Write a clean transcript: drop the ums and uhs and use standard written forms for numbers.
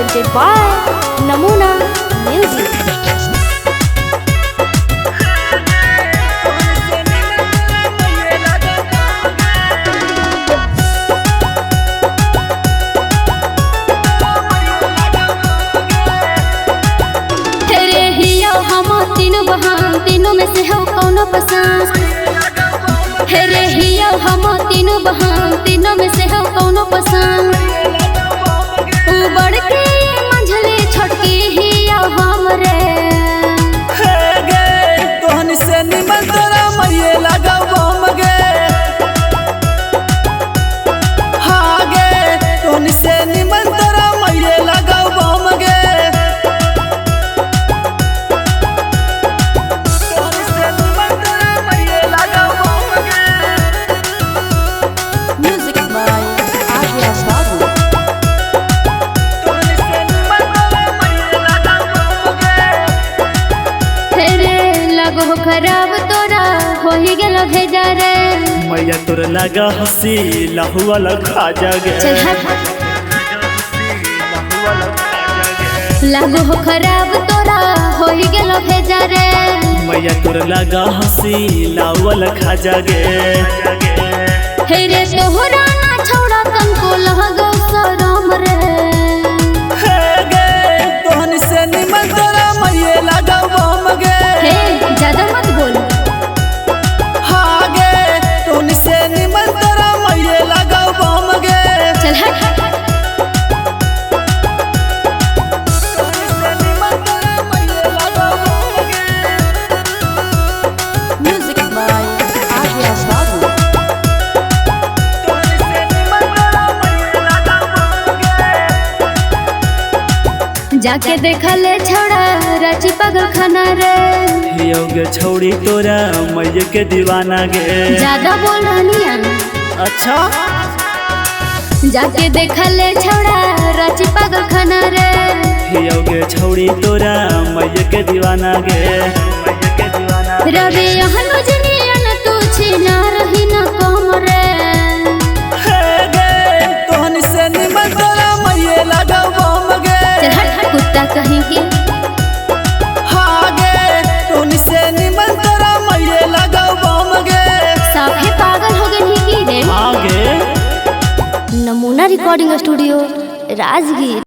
presented by Namuna Music. तीनों में से हो कौनो पसंद है रे हिया हम तीनों बहन तीनों में से हो कौनो पसंद तू बड़की मंझली छोटकी हिया हम रे गे तोहन से निमन तोरा मैये लगाओ बम गे हाँ गे तोहन से निमन तोरा मैये लगाओ बम गे खराब तोरा हो ही गेलो भेजा रे मैया तोर लगा हसी लहू वाला खा जागे लागो हो खराब तोरा हो ही गेलो भेजा रे मैया तोर लगा हसी लहू वाला खा जागे हे रे तोहरा ना छोड़ा तनको लगो शरम रे हे गे तोहन से निमन तोरा मैये लगा बम गे हे ज्यादा मत बोल हाँ गे तोहन से निमन तोरा मैये लगा बम गे चल हट म्यूजिक बाय आर्या बाबू जाके देखले छोड़ा राची पागल खाना रे योगे छौड़ी तोरा मैये के दीवाना गे ज्यादा बोल रही अच्छा जाके देखले छोड़ा राची पागल खाना रे योगे छौड़ी तोरा मैये के दीवाना गे मैये के दीवाना रवि यहन जनियन तू छीना रही न कम रे हे गे तोहन से निमन तोरा मैये लगा बम गे चल हट कुत्ता कहीं की हाँ गे तोहन से निमन तोरा मैये लगा बम गे साफे पागल हो गई की रे हाँ गे नमूना रिकॉर्डिंग स्टूडियो राजगीर।